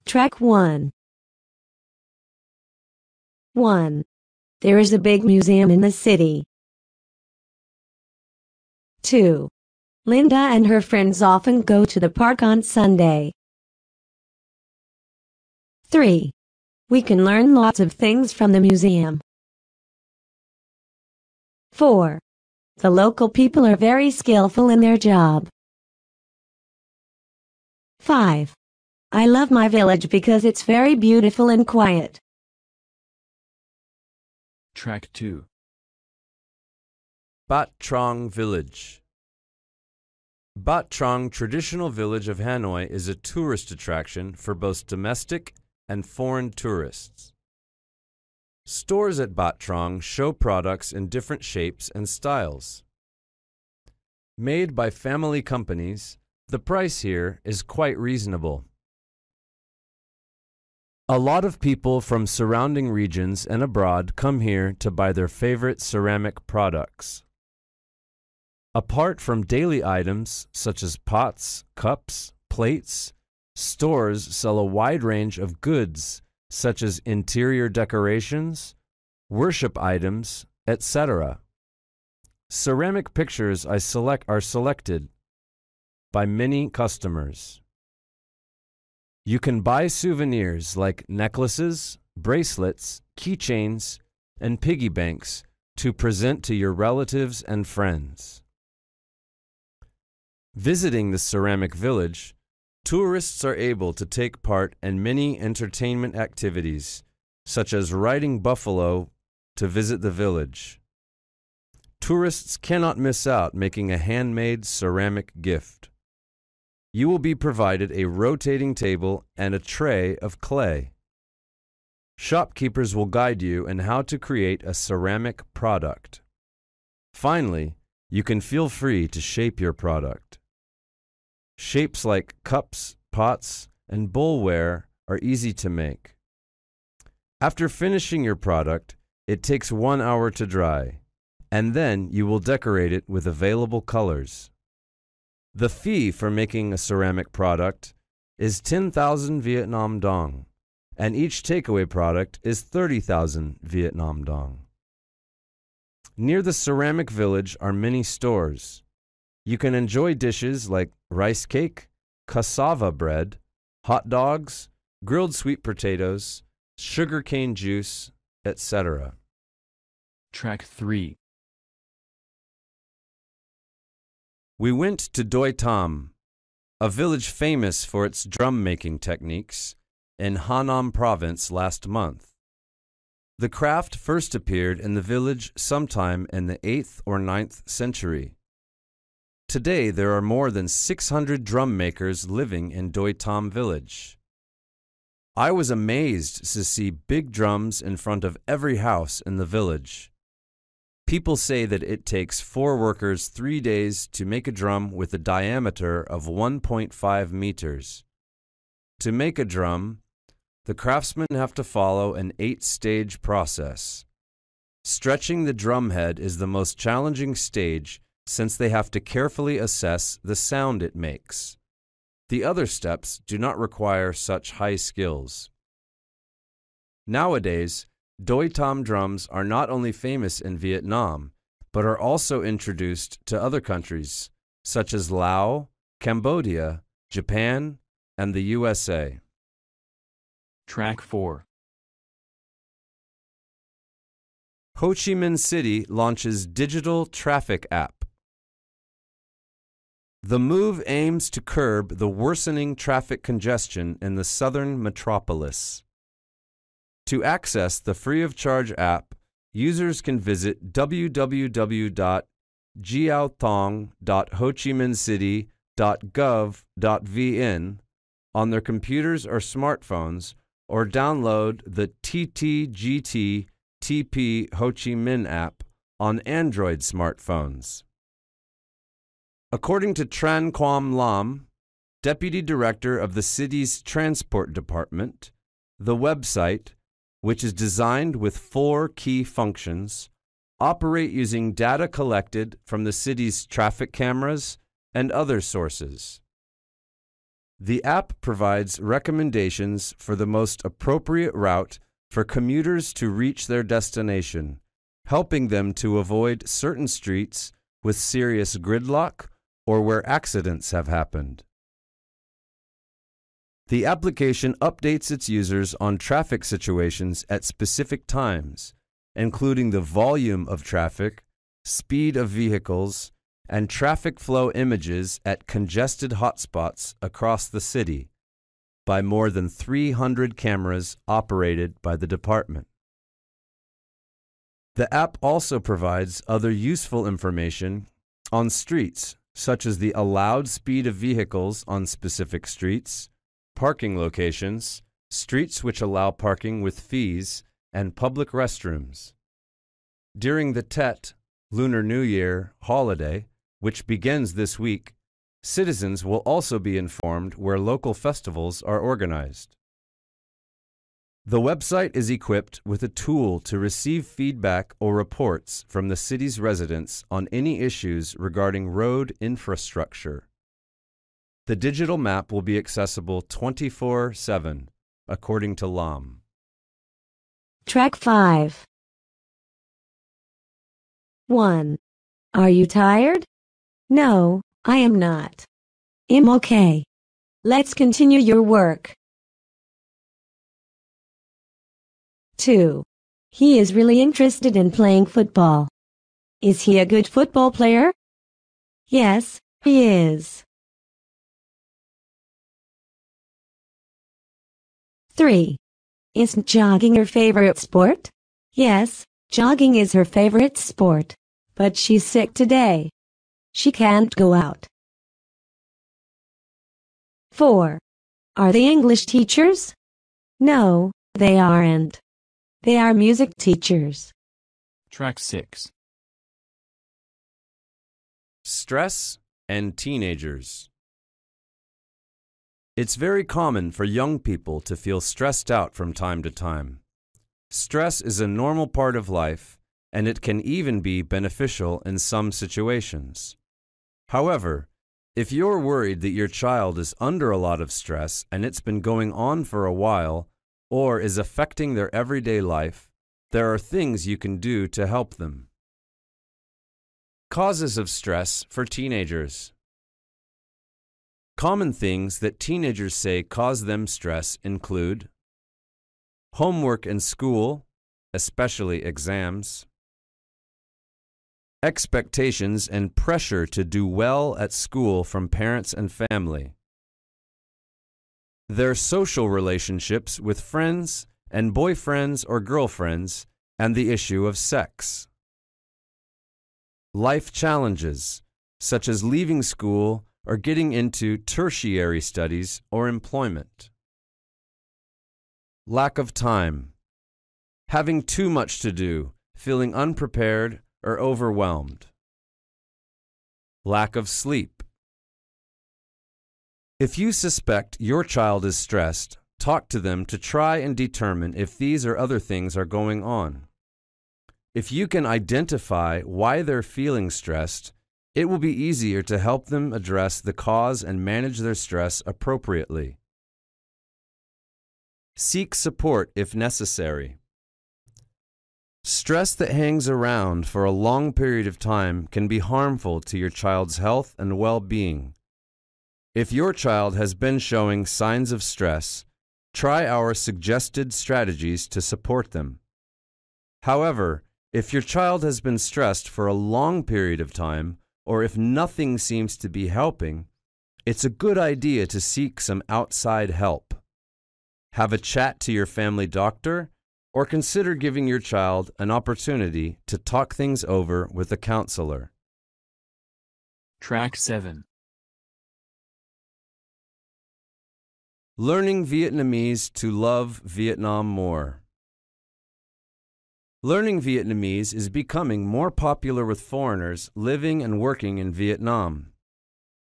Track 1. 1. There is a big museum in the city. 2. Linda and her friends often go to the park on Sunday. 3. We can learn lots of things from the museum. 4. The local people are very skillful in their job. 5. I love my village because it's very beautiful and quiet. Track 2. Bat Trong Village. Bat Trong traditional village of Hanoi is a tourist attraction for both domestic and foreign tourists. Stores at Bat Trong show products in different shapes and styles. Made by family companies, the price here is quite reasonable. A lot of people from surrounding regions and abroad come here to buy their favorite ceramic products. Apart from daily items such as pots, cups, plates, stores sell a wide range of goods such as interior decorations, worship items, etc. Ceramic pictures are selected by many customers. You can buy souvenirs like necklaces, bracelets, keychains, and piggy banks to present to your relatives and friends. Visiting the ceramic village, tourists are able to take part in many entertainment activities, such as riding buffalo to visit the village. Tourists cannot miss out making a handmade ceramic gift. You will be provided a rotating table and a tray of clay. Shopkeepers will guide you in how to create a ceramic product. Finally, you can feel free to shape your product. Shapes like cups, pots, and bowlware are easy to make. After finishing your product, it takes 1 hour to dry, and then you will decorate it with available colors. The fee for making a ceramic product is 10,000 Vietnam dong, and each takeaway product is 30,000 Vietnam dong. Near the ceramic village are many stores. You can enjoy dishes like rice cake, cassava bread, hot dogs, grilled sweet potatoes, sugarcane juice, etc. Track 3. We went to Doi Tam, a village famous for its drum-making techniques, in Hanam Province last month. The craft first appeared in the village sometime in the 8th or 9th century. Today there are more than 600 drum makers living in Doi Tam village. I was amazed to see big drums in front of every house in the village. People say that it takes 4 workers 3 days to make a drum with a diameter of 1.5 meters. To make a drum, the craftsmen have to follow an 8-stage process. Stretching the drum head is the most challenging stage since they have to carefully assess the sound it makes. The other steps do not require such high skills. Nowadays, Doi Tam drums are not only famous in Vietnam, but are also introduced to other countries, such as Laos, Cambodia, Japan, and the USA. Track 4. Ho Chi Minh City launches digital traffic app. The move aims to curb the worsening traffic congestion in the southern metropolis. To access the free-of-charge app, users can visit www.giaothong.hochiminhcity.gov.vn on their computers or smartphones, or download the TTGT TP Ho Chi Minh app on Android smartphones. According to Tran Quam Lam, Deputy Director of the city's Transport Department, the website, which is designed with 4 key functions, operate using data collected from the city's traffic cameras and other sources. The app provides recommendations for the most appropriate route for commuters to reach their destination, helping them to avoid certain streets with serious gridlock or where accidents have happened. The application updates its users on traffic situations at specific times, including the volume of traffic, speed of vehicles, and traffic flow images at congested hotspots across the city by more than 300 cameras operated by the department. The app also provides other useful information on streets, such as the allowed speed of vehicles on specific streets, parking locations, streets which allow parking with fees, and public restrooms. During the Tet, Lunar New Year, holiday, which begins this week, citizens will also be informed where local festivals are organized. The website is equipped with a tool to receive feedback or reports from the city's residents on any issues regarding road infrastructure. The digital map will be accessible 24/7, according to LAM. Track 5. 1. Are you tired? No, I am not. I'm okay. Let's continue your work. 2. He is really interested in playing football. Is he a good football player? Yes, he is. 3. Isn't jogging her favorite sport? Yes, jogging is her favorite sport, but she's sick today. She can't go out. 4. Are they English teachers? No, they aren't. They are music teachers. Track 6. Stress and teenagers. It's very common for young people to feel stressed out from time to time. Stress is a normal part of life, and it can even be beneficial in some situations. However, if you're worried that your child is under a lot of stress and it's been going on for a while or is affecting their everyday life, there are things you can do to help them. Causes of stress for teenagers. Common things that teenagers say cause them stress include homework in school, especially exams, expectations and pressure to do well at school from parents and family, their social relationships with friends and boyfriends or girlfriends, and the issue of sex, life challenges, such as leaving school or getting into tertiary studies or employment. Lack of time. Having too much to do, feeling unprepared or overwhelmed. Lack of sleep. If you suspect your child is stressed, talk to them to try and determine if these or other things are going on. If you can identify why they're feeling stressed, it will be easier to help them address the cause and manage their stress appropriately. Seek support if necessary. Stress that hangs around for a long period of time can be harmful to your child's health and well-being. If your child has been showing signs of stress, try our suggested strategies to support them. However, if your child has been stressed for a long period of time, or if nothing seems to be helping, it's a good idea to seek some outside help. Have a chat to your family doctor, or consider giving your child an opportunity to talk things over with a counselor. Track 7. Learning Vietnamese to love Vietnam more. Learning Vietnamese is becoming more popular with foreigners living and working in Vietnam.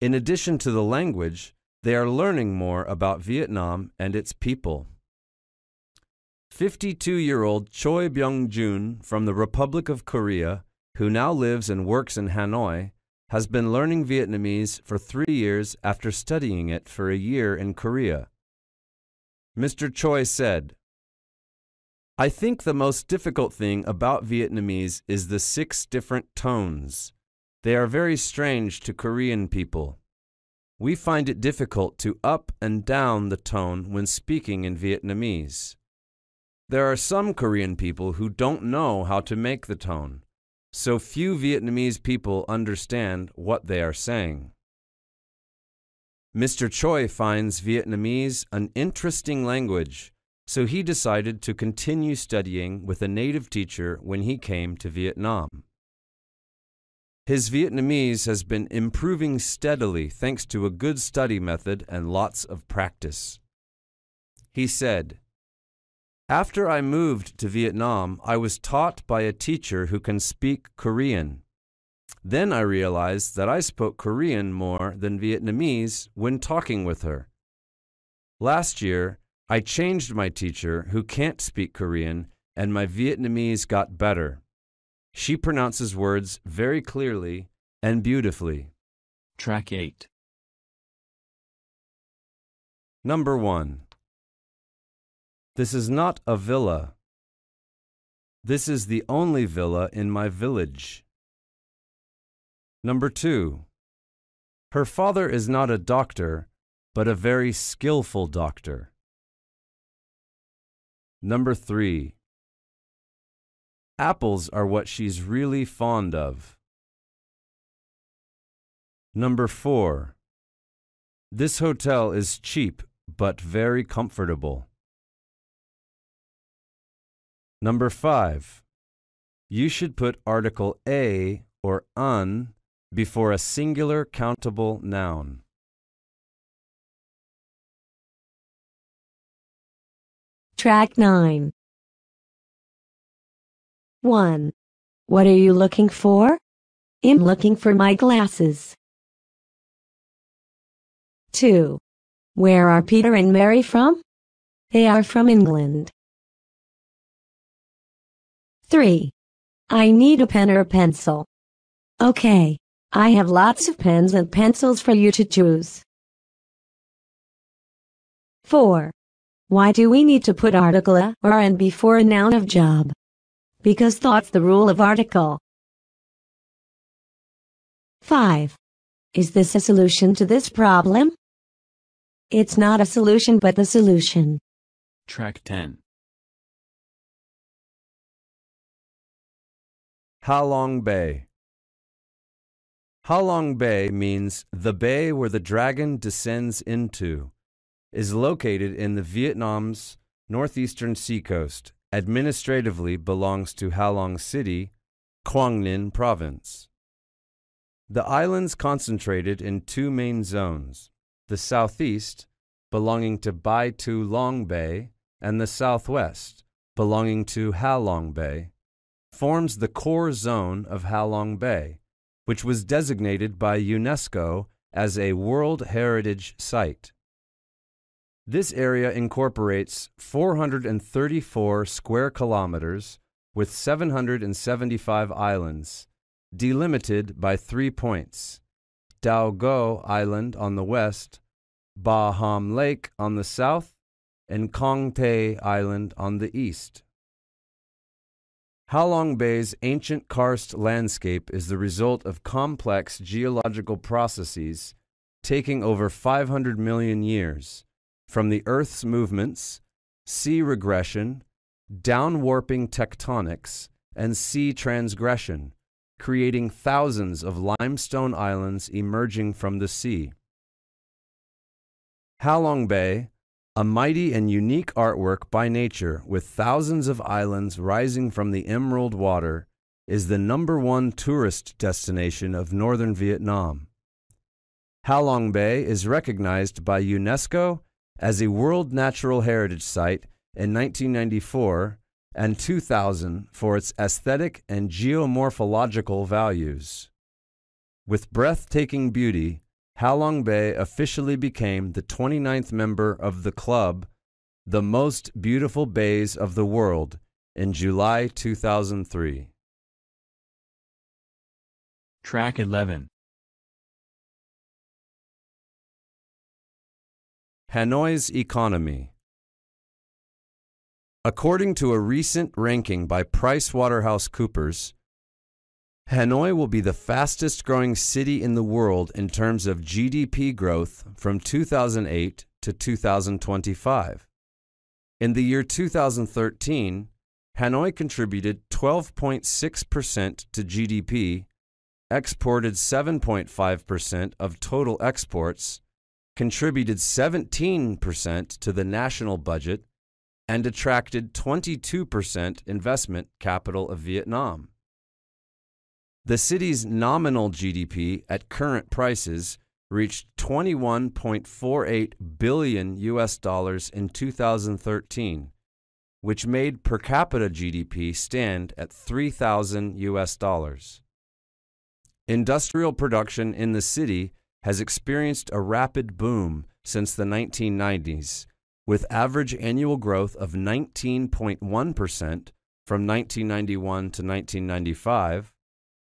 In addition to the language, they are learning more about Vietnam and its people. 52-year-old Choi Byung-jun from the Republic of Korea, who now lives and works in Hanoi, has been learning Vietnamese for 3 years after studying it for a year in Korea. Mr. Choi said, "I think the most difficult thing about Vietnamese is the 6 different tones. They are very strange to Korean people. We find it difficult to up and down the tone when speaking in Vietnamese. There are some Korean people who don't know how to make the tone, so few Vietnamese people understand what they are saying." Mr. Choi finds Vietnamese an interesting language, so he decided to continue studying with a native teacher when he came to Vietnam. His Vietnamese has been improving steadily thanks to a good study method and lots of practice. He said, "After I moved to Vietnam, I was taught by a teacher who can speak Korean. Then I realized that I spoke Korean more than Vietnamese when talking with her. Last year, I changed my teacher who can't speak Korean, and my Vietnamese got better. She pronounces words very clearly and beautifully." Track 8. Number 1. This is not a villa. This is the only villa in my village. Number 2. Her father is not a doctor, but a very skillful doctor. Number 3. Apples are what she's really fond of. Number 4. This hotel is cheap but very comfortable. Number 5. You should put article a or un before a singular countable noun. Track 9. 1. What are you looking for? I'm looking for my glasses. 2. Where are Peter and Mary from? They are from England. 3. I need a pen or a pencil. Okay, I have lots of pens and pencils for you to choose. 4. Why do we need to put article a or an before a noun of job? Because that's the rule of article. 5. Is this a solution to this problem? It's not a solution but the solution. Track 10. Halong Bay. Halong Bay means the bay where the dragon descends into, is located in the Vietnam's northeastern seacoast, administratively belongs to Halong City, Quang Ninh Province. The islands concentrated in 2 main zones, the southeast, belonging to Bai Tu Long Bay, and the southwest, belonging to Halong Bay, forms the core zone of Halong Bay, which was designated by UNESCO as a World Heritage Site. This area incorporates 434 square kilometers with 775 islands, delimited by 3 points: Dao Go Island on the west, Ba Ham Lake on the south, and Kong Tay Island on the east. Halong Bay's ancient karst landscape is the result of complex geological processes taking over 500 million years, from the Earth's movements, sea regression, downwarping tectonics, and sea transgression, creating thousands of limestone islands emerging from the sea. Halong Bay, a mighty and unique artwork by nature with thousands of islands rising from the emerald water, is the #1 tourist destination of northern Vietnam. Halong Bay is recognized by UNESCO as a World Natural Heritage Site in 1994 and 2000 for its aesthetic and geomorphological values. With breathtaking beauty, Halong Bay officially became the 29th member of the club, The Most Beautiful Bays of the World, in July 2003. Track 11. Hanoi's economy. According to a recent ranking by PricewaterhouseCoopers, Hanoi will be the fastest-growing city in the world in terms of GDP growth from 2008 to 2025. In the year 2013, Hanoi contributed 12.6% to GDP, exported 7.5% of total exports, contributed 17% to the national budget, and attracted 22% investment capital of Vietnam. The city's nominal GDP at current prices reached $21.48 billion in 2013, which made per capita GDP stand at $3,000. Industrial production in the city has experienced a rapid boom since the 1990s, with average annual growth of 19.1% from 1991 to 1995,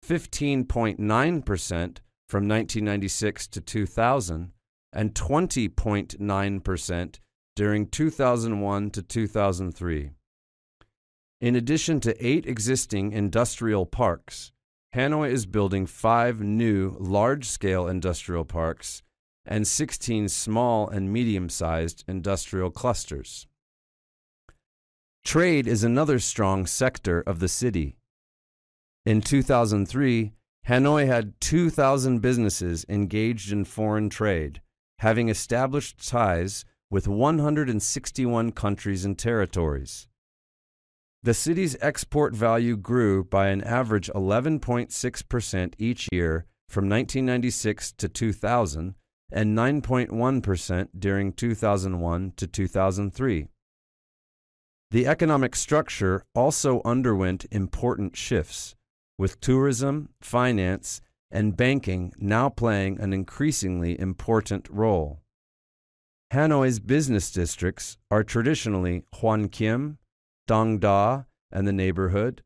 15.9% from 1996 to 2000, and 20.9% during 2001 to 2003. In addition to 8 existing industrial parks, Hanoi is building 5 new large-scale industrial parks and 16 small and medium-sized industrial clusters. Trade is another strong sector of the city. In 2003, Hanoi had 2,000 businesses engaged in foreign trade, having established ties with 161 countries and territories. The city's export value grew by an average 11.6% each year from 1996 to 2000 and 9.1% during 2001 to 2003. The economic structure also underwent important shifts, with tourism, finance, and banking now playing an increasingly important role. Hanoi's business districts are traditionally Hoan Kiem, Dong Da, and the neighborhood,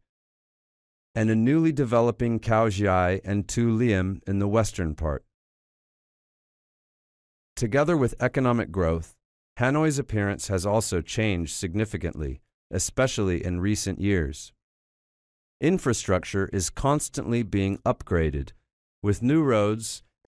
and a newly developing Cao Giai and Tu Liem in the western part. Together with economic growth, Hanoi's appearance has also changed significantly, especially in recent years. Infrastructure is constantly being upgraded, with new roads,